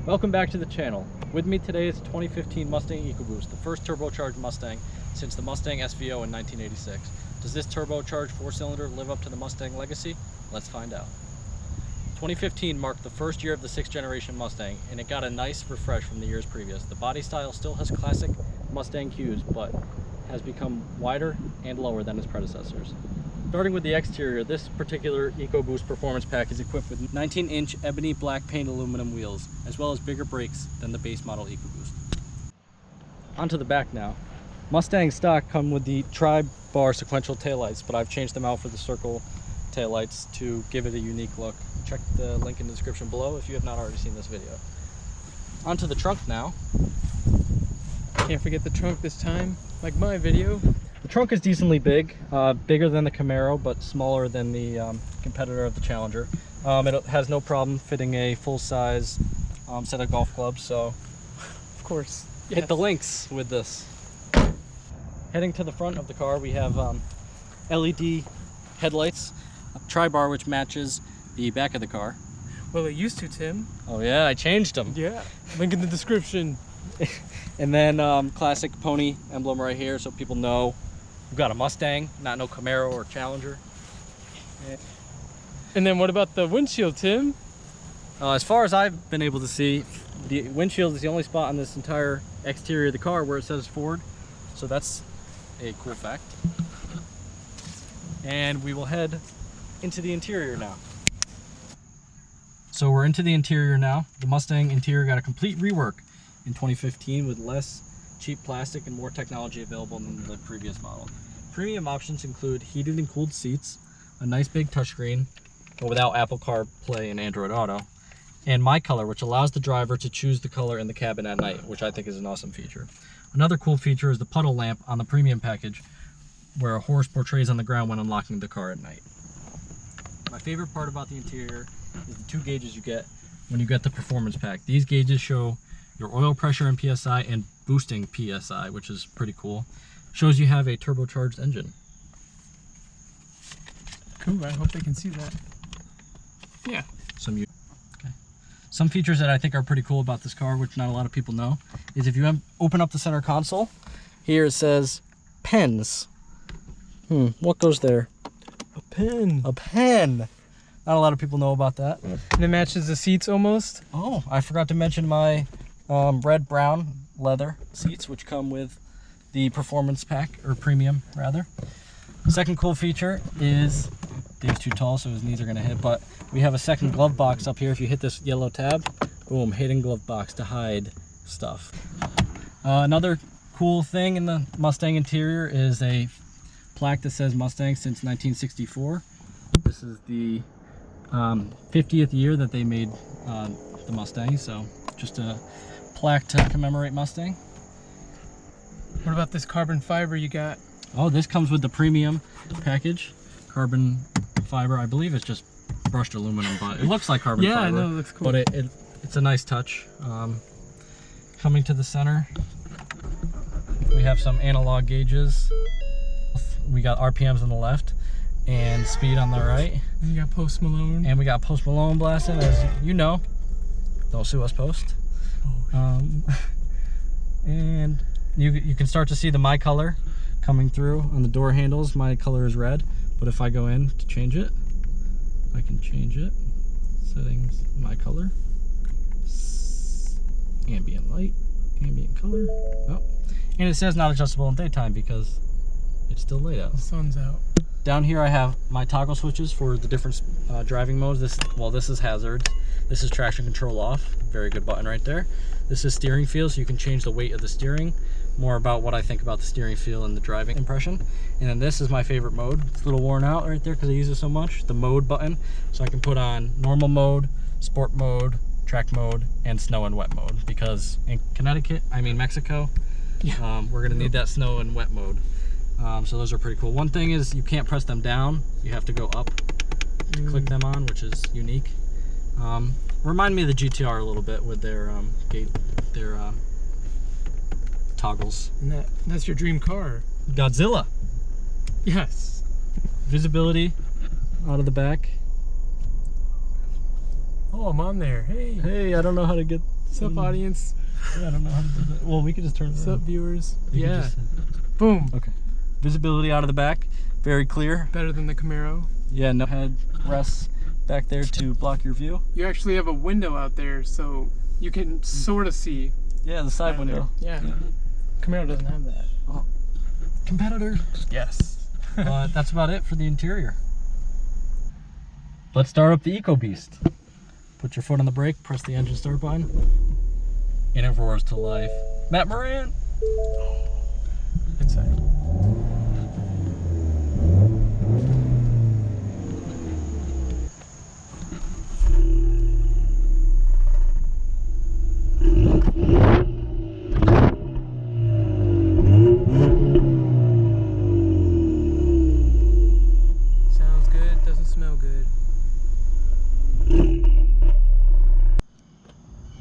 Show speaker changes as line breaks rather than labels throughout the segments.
Welcome back to the channel. With me today is a 2015 Mustang Ecoboost, the first turbocharged Mustang since the Mustang SVO in 1986. Does this turbocharged four-cylinder live up to the Mustang legacy? Let's find out. 2015 marked the first year of the 6th generation Mustang, and it got a nice refresh from the years previous. The body style still has classic Mustang cues, but has become wider and lower than its predecessors. Starting with the exterior, this particular Ecoboost Performance Pack is equipped with 19-inch ebony black paint aluminum wheels, as well as bigger brakes than the base model Ecoboost. Onto the back now. Mustang stock come with the tri-bar sequential taillights, but I've changed them out for the circle taillights to give it a unique look. Check the link in the description below if you have not already seen this video. Onto the trunk now.
Can't forget the trunk this time, like my video.
The trunk is decently big, bigger than the Camaro, but smaller than the competitor of the Challenger. It has no problem fitting a full-size set of golf clubs, so
Of course.
hit the links with this. Heading to the front of the car, we have LED headlights, a tri-bar which matches the back of the car.
Well, it used to, Tim.
Oh yeah, I changed them.
Yeah. Link in the description.
And then classic pony emblem right here, so people know we've got a Mustang, not no Camaro or Challenger.
And then what about the windshield, Tim?
As far as I've been able to see, the windshield is the only spot on this entire exterior of the car where it says Ford, so that's a cool fact. And we will head into the interior now. So we're into the interior now. The Mustang interior got a complete rework in 2015 with less cheap plastic and more technology available than the previous model. Premium options include heated and cooled seats, a nice big touchscreen, but without Apple CarPlay and Android Auto, and My Color, which allows the driver to choose the color in the cabin at night, which I think is an awesome feature. Another cool feature is the puddle lamp on the premium package, where a horse portrays on the ground when unlocking the car at night. My favorite part about the interior is the two gauges you get when you get the Performance Pack. These gauges show your oil pressure and PSI and boosting PSI, which is pretty cool. Shows you have a turbocharged engine.
Cool, I hope they can see that. Yeah.
Some features that I think are pretty cool about this car, which not a lot of people know, is if you open up the center console, here it says pens. What goes there?
A pen.
A pen. Not a lot of people know about that.
And it matches the seats almost.
Oh, I forgot to mention my red-brown leather seats, which come with the Performance Pack, or Premium, rather. Second cool feature is, Dave's too tall, so his knees are going to hit, but we have a second glove box up here. If you hit this yellow tab, boom, hidden glove box to hide stuff. Another cool thing in the Mustang interior is a plaque that says Mustang since 1964. This is the 50th year that they made the Mustang, so just a plaque to commemorate Mustang.
What about this carbon fiber you got?
Oh, this comes with the premium package. Carbon fiber, I believe it's just brushed aluminum, but it looks like carbon fiber.
Yeah, I know, it looks cool.
But it's a nice touch. Coming to the center, we have some analog gauges. We got RPMs on the left and speed on the right.
And you got Post Malone.
And we got Post Malone blasting, as you know. Don't sue us, Post.
Oh,
and you can start to see the My Color coming through on the door handles. My Color is red, but if I go in to change it, I can change it. Settings, My Color, ambient light, ambient color. Oh, and it says not adjustable in daytime because it's still laid out.
the sun's out.
Down here I have my toggle switches for the different driving modes. This is hazard. This is traction control off. Very good button right there. This is steering feel, so you can change the weight of the steering. More about what I think about the steering feel and the driving impression. And then this is my favorite mode. It's a little worn out right there because I use it so much. The mode button. So I can put on normal mode, sport mode, track mode, and snow and wet mode. Because in Mexico,
Yeah.
we're gonna need that snow and wet mode. So those are pretty cool. One thing is you can't press them down. You have to go up to click them on, which is unique. Remind me of the GTR a little bit with their toggles.
And that's your dream car.
Godzilla.
Yes.
Visibility out of the back.
Oh, I'm on there. Hey.
Hey, I don't know how to get
What's up, audience?
Yeah, I don't know how to do that. Well, we could just turn it
What's
around.
up, viewers?
You could
Yeah.
just-
Boom.
Okay. Visibility out of the back, very clear.
Better than the Camaro.
Yeah, no head rests back there to block your view.
You actually have a window out there, so you can sort of see.
Yeah, the side
out
window.
there. Yeah. Camaro doesn't have that.
Competitor.
Yes.
That's about it for the interior. Let's start up the Ecoboost. Put your foot on the brake, press the engine start button, and it roars to life. Matt Moran!
Inside. Sounds good, doesn't smell good.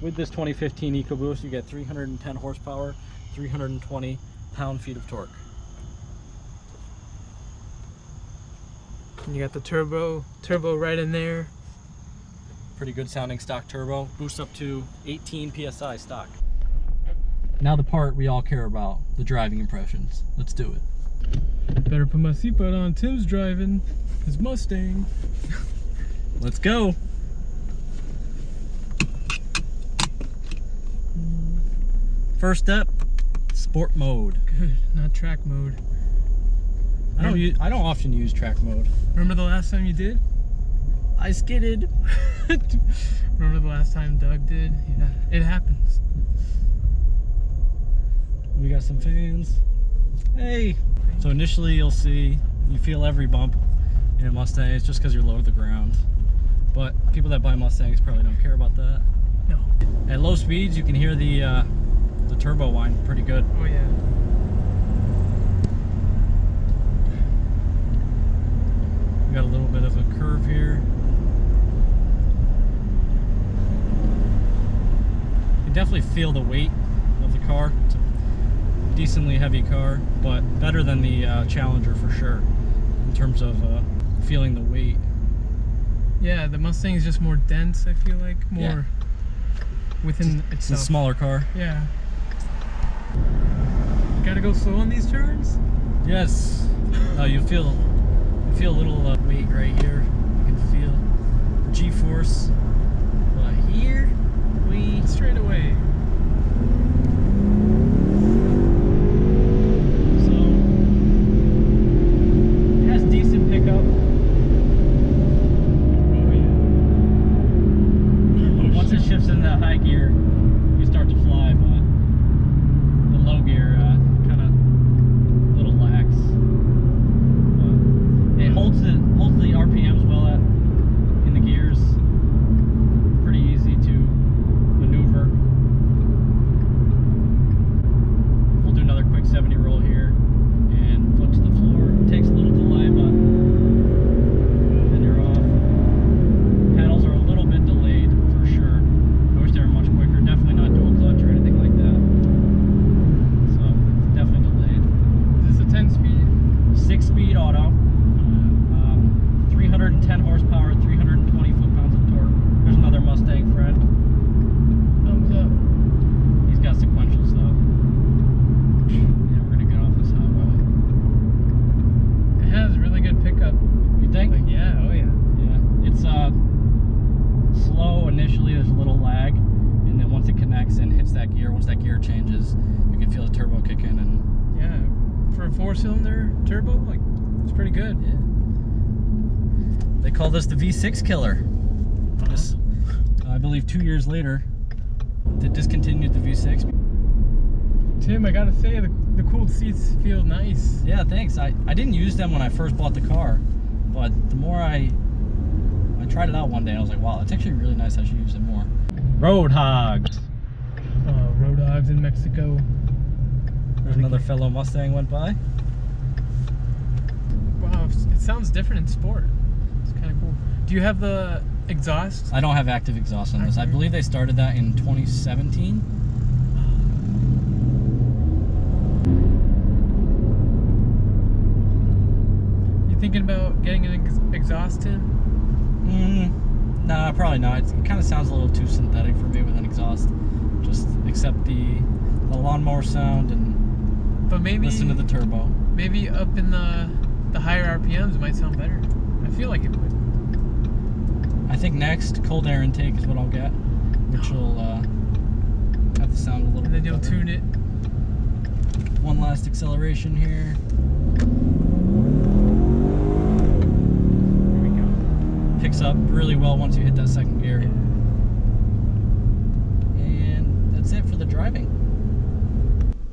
With this 2015 Ecoboost, you get 310 horsepower, 320 pound-feet of torque.
And you got the turbo right in there.
Pretty good sounding stock turbo. Boosts up to 18 PSI stock. Now the part we all care about, the driving impressions. Let's do it.
Better put my seatbelt on. Tim's driving his Mustang.
Let's go. First step, sport mode.
Good, not track mode.
I don't often use track mode.
Remember the last time you did?
I skidded.
Remember the last time Doug did? Yeah, it happens.
We got some fans. Hey. So initially you feel every bump in a Mustang. It's just because you're low to the ground. But people that buy Mustangs probably don't care about that.
No.
At low speeds, you can hear the turbo whine pretty good.
Oh yeah.
We got a little bit of a curve here. You definitely feel the weight of the car. It's a decently heavy car, but better than the Challenger for sure in terms of feeling the weight.
Yeah, the Mustang is just more dense, I feel like. More within
It's a
itself.
smaller car.
Yeah. Gotta go slow on these turns?
Yes. You feel a little weight right here. You can feel G-force. But here we
Straight away.
So it has decent pickup.
Oh yeah.
Once it shifts into that high gear, you start to fly, but the low gear kind of a little lax. But it holds the RPMs well in the gears. Pretty easy to maneuver. We'll do another quick 70 roll here and foot to the floor. Takes a little delay, but then you're off. Pedals are a little bit delayed for sure. I wish they were much quicker. Definitely not dual clutch or anything like that. So it's definitely delayed.
Is this a 10-speed?
6-speed auto. 310 horsepower, 320 foot-pounds of torque. There's another Mustang friend.
Thumbs up.
He's got sequentials though. Yeah, we're gonna get off this highway.
It has really good pickup.
You think?
Like, yeah, oh yeah.
Yeah. It's slow initially, there's a little lag, and then once it connects and hits that gear, once that gear changes, you can feel the turbo kick in and
Yeah. For a 4-cylinder turbo, like, it's pretty good.
yeah. They call this the V6 killer. This, I believe 2 years later, they discontinued the V6.
Tim, I gotta say, the cooled seats feel nice.
Yeah, thanks. I didn't use them when I first bought the car, but the more I tried it out one day, I was like, wow, it's actually really nice. I should use it more. Road hogs.
Road dogs in Mexico.
There's another fellow Mustang went by.
Wow, it sounds different in sport. It's kind of cool. Do you have the exhaust?
I don't have active exhaust on this. I believe they started that in 2017.
You thinking about getting an exhaust, Tim?
Nah, probably not. It kind of sounds a little too synthetic for me with an exhaust. accept the lawnmower sound and
But maybe
listen to the turbo.
Maybe up in the higher RPMs it might sound better. I feel like it would.
I think next cold air intake is what I'll get, which will have the sound a little
And then
bit
you'll
better.
tune it.
One last acceleration here.
Here we go.
Picks up really well once you hit that second gear.
Yeah.
And that's it for the driving.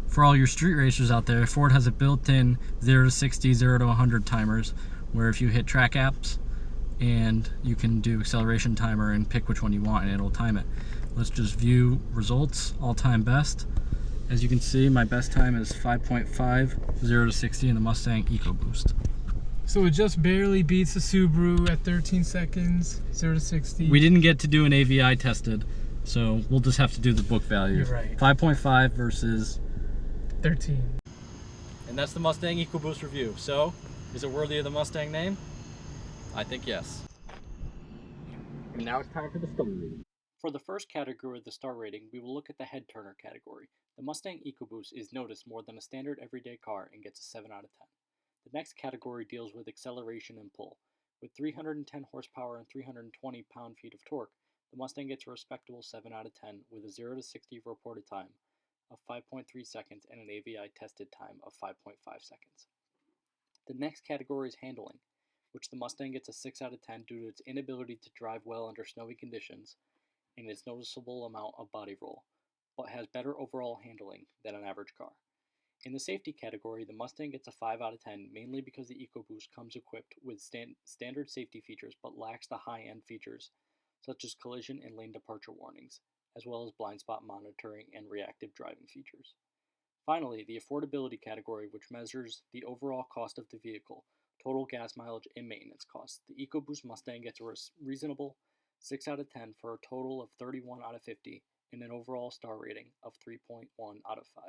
For all your street racers out there, Ford has a built-in 0 to 60, 0 to 100 timers, where if you hit track apps, and you can do acceleration timer and pick which one you want and it'll time it. Let's just view results, all-time best. As you can see, my best time is 5.5, 0 to 60 in the Mustang Ecoboost.
So it just barely beats the Subaru at 13 seconds, 0 to 60.
We didn't get to do an AVI tested, so we'll just have to do the book value.
You're right.
5.5 versus
13.
And that's the Mustang Ecoboost review. So, is it worthy of the Mustang name? I think yes. And now it's time for the star rating. For the first category of the star rating, we will look at the head turner category. The Mustang Ecoboost is noticed more than a standard everyday car and gets a 7 out of 10. The next category deals with acceleration and pull. With 310 horsepower and 320 pound-feet of torque, the Mustang gets a respectable 7 out of 10 with a 0 to 60 reported time of 5.3 seconds and an AVI tested time of 5.5 seconds. The next category is handling, which the Mustang gets a 6 out of 10 due to its inability to drive well under snowy conditions and its noticeable amount of body roll, but has better overall handling than an average car. In the safety category, the Mustang gets a 5 out of 10 mainly because the EcoBoost comes equipped with standard safety features but lacks the high-end features such as collision and lane departure warnings, as well as blind spot monitoring and reactive driving features. Finally, the affordability category, which measures the overall cost of the vehicle, total gas mileage, and maintenance costs. The EcoBoost Mustang gets a reasonable 6 out of 10 for a total of 31 out of 50 and an overall star rating of 3.1 out of 5.